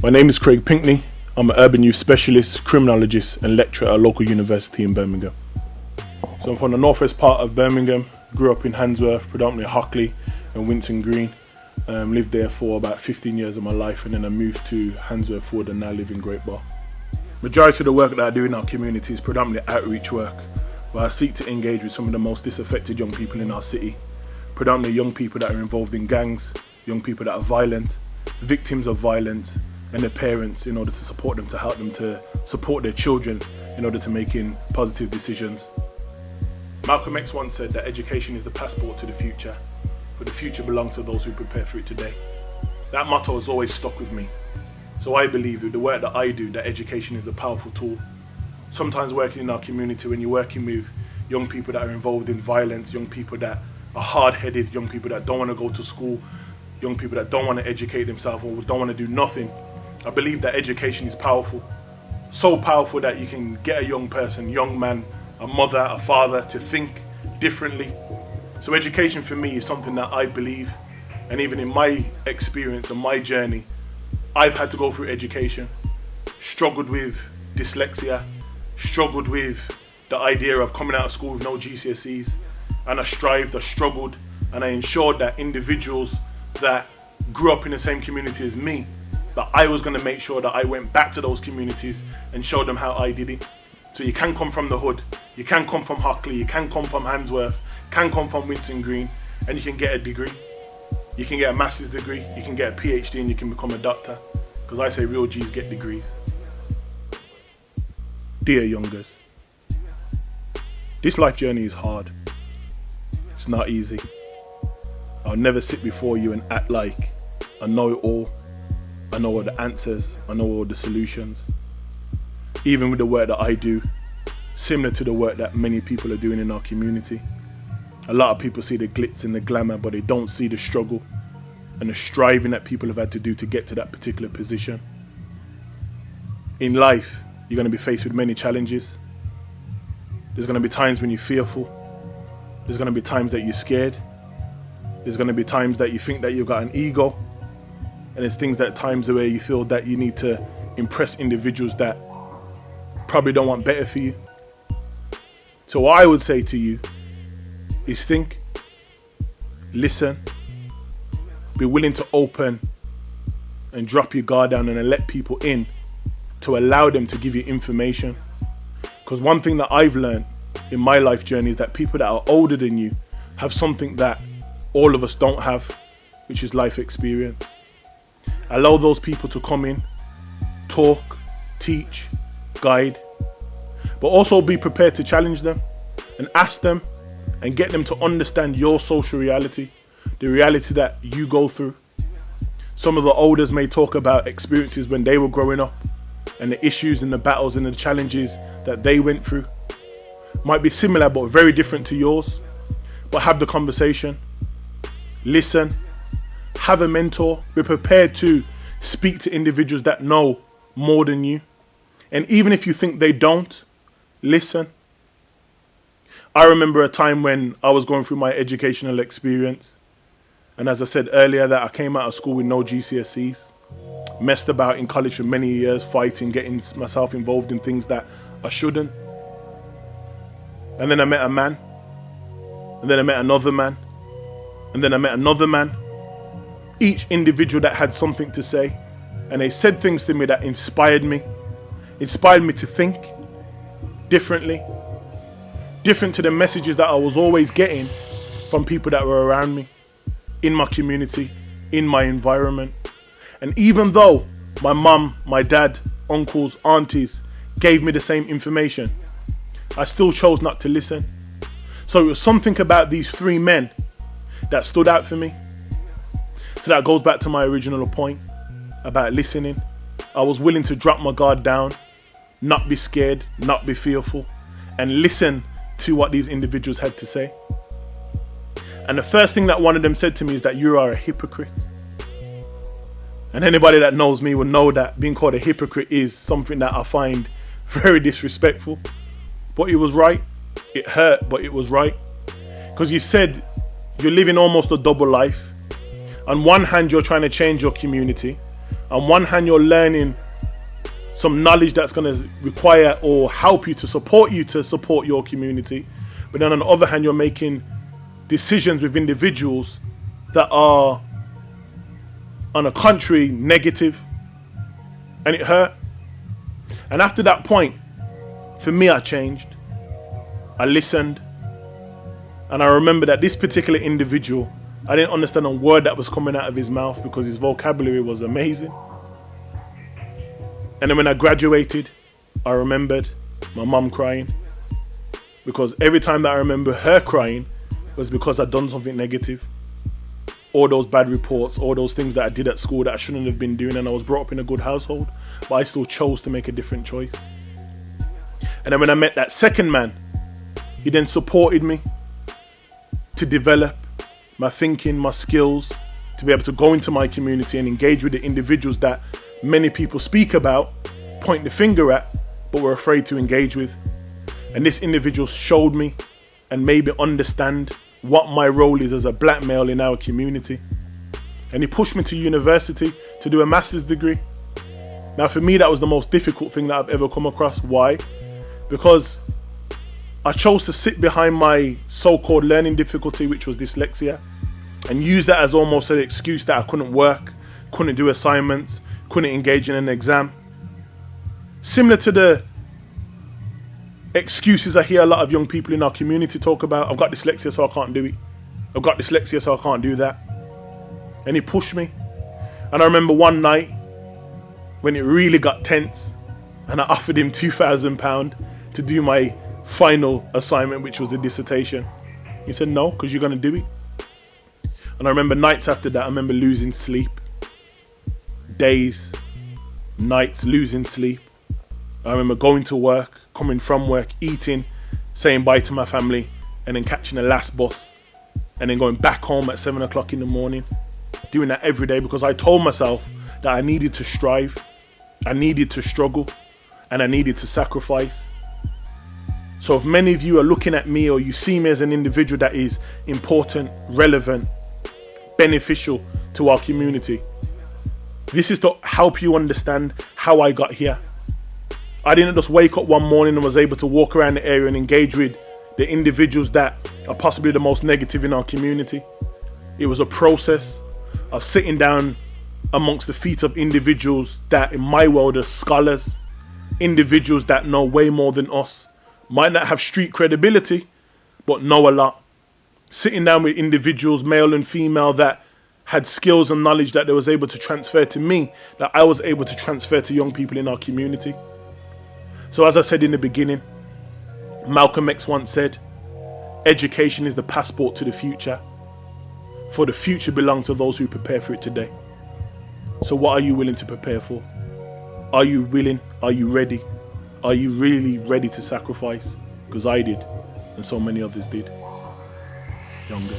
My name is Craig Pinkney. I'm an urban youth specialist, criminologist and lecturer at a local university in Birmingham. So I'm from the northwest part of Birmingham, grew up in Handsworth, predominantly Hockley and Winton Green. Lived there for about 15 years of my life, and then I moved to Handsworth Wood and now live in Great Bar. Majority of the work that I do in our community is predominantly outreach work, where I seek to engage with some of the most disaffected young people in our city, predominantly young people that are involved in gangs, young people that are violent, victims of violence, and their parents, in order to support them, to help them to support their children in order to making positive decisions. Malcolm X once said that education is the passport to the future, for the future belongs to those who prepare for it today. That motto has always stuck with me. So I believe with the work that I do, that education is a powerful tool. Sometimes working in our community, when you're working with young people that are involved in violence, young people that are hard-headed, young people that don't want to go to school, young people that don't want to educate themselves or don't want to do nothing, I believe that education is powerful. So powerful that you can get a young person, young man, a mother, a father to think differently. So education for me is something that I believe, and even in my experience and my journey, I've had to go through education, struggled with dyslexia, struggled with the idea of coming out of school with no GCSEs, and I struggled, and I ensured that individuals that grew up in the same community as me, that I was going to make sure that I went back to those communities and showed them how I did it. So you can come from the hood, you can come from Hockley, you can come from Handsworth, can come from Winton Green, and you can get a degree. You can get a master's degree, you can get a PhD, and you can become a doctor. Because I say real G's get degrees. Dear youngers, this life journey is hard. It's not easy. I'll never sit before you and act like I know it all. I know all the answers, I know all the solutions. Even with the work that I do, similar to the work that many people are doing in our community. A lot of people see the glitz and the glamour, but they don't see the struggle and the striving that people have had to do to get to that particular position. In life, you're going to be faced with many challenges. There's going to be times when you're fearful. There's going to be times that you're scared. There's going to be times that you think that you've got an ego. And there's things that times where you feel that you need to impress individuals that probably don't want better for you. So what I would say to you is think, listen, be willing to open and drop your guard down and let people in to allow them to give you information. Because one thing that I've learned in my life journey is that people that are older than you have something that all of us don't have, which is life experience. Allow those people to come in, talk, teach, guide, but also be prepared to challenge them and ask them and get them to understand your social reality, the reality that you go through. Some of the elders may talk about experiences when they were growing up and the issues and the battles and the challenges that they went through. Might be similar but very different to yours, but have the conversation, listen, have a mentor, be prepared to speak to individuals that know more than you. And even if you think they don't, listen. I remember a time when I was going through my educational experience. And as I said earlier, that I came out of school with no GCSEs. Messed about in college for many years, fighting, getting myself involved in things that I shouldn't. And then I met a man. And then I met another man. And then I met another man. Each individual that had something to say, and they said things to me that inspired me to think differently, different to the messages that I was always getting from people that were around me, in my community, in my environment. And even though my mum, my dad, uncles, aunties gave me the same information, I still chose not to listen. So it was something about these three men that stood out for me. So that goes back to my original point about listening. I was willing to drop my guard down, not be scared, not be fearful, and listen to what these individuals had to say. And the first thing that one of them said to me is that you are a hypocrite. And anybody that knows me will know that being called a hypocrite is something that I find very disrespectful. But it was right. It hurt, but it was right. Because you said you're living almost a double life. On one hand, you're trying to change your community. On one hand, you're learning some knowledge that's going to require or help you to support your community. But then on the other hand, you're making decisions with individuals that are, on the contrary, negative. And it hurt. And after that point, for me, I changed. I listened. And I remember that this particular individual, I didn't understand a word that was coming out of his mouth because his vocabulary was amazing. And then when I graduated, I remembered my mum crying. Because every time that I remember her crying was because I'd done something negative. All those bad reports, all those things that I did at school that I shouldn't have been doing, and I was brought up in a good household, but I still chose to make a different choice. And then when I met that second man, he then supported me to develop my thinking, my skills, to be able to go into my community and engage with the individuals that many people speak about, point the finger at, but were afraid to engage with. And this individual showed me and made me understand what my role is as a black male in our community. And he pushed me to university to do a master's degree. Now for me, that was the most difficult thing that I've ever come across. Why? Because I chose to sit behind my so-called learning difficulty, which was dyslexia, and use that as almost an excuse that I couldn't work, couldn't do assignments, couldn't engage in an exam. Similar to the excuses I hear a lot of young people in our community talk about. I've got dyslexia, so I can't do it. I've got dyslexia, so I can't do that. And he pushed me. And I remember one night when it really got tense and I offered him £2,000 to do my final assignment, which was the dissertation. He said, no, because you're going to do it. And I remember nights after that, I remember losing sleep. Days, nights, losing sleep. I remember going to work, coming from work, eating, saying bye to my family, and then catching the last bus, and then going back home at 7 o'clock in the morning, doing that every day because I told myself that I needed to strive, I needed to struggle, and I needed to sacrifice. So if many of you are looking at me or you see me as an individual that is important, relevant, beneficial to our community, this is to help you understand how I got here. I didn't just wake up one morning and was able to walk around the area and engage with the individuals that are possibly the most negative in our community. It was a process of sitting down amongst the feet of individuals that in my world are scholars, individuals that know way more than us, might not have street credibility, but know a lot. Sitting down with individuals, male and female, that had skills and knowledge that they was able to transfer to me, that I was able to transfer to young people in our community. So as I said in the beginning, Malcolm X once said, education is the passport to the future. For the future belongs to those who prepare for it today. So what are you willing to prepare for? Are you willing? Are you ready? Are you really ready to sacrifice? Because I did, and so many others did. Younger.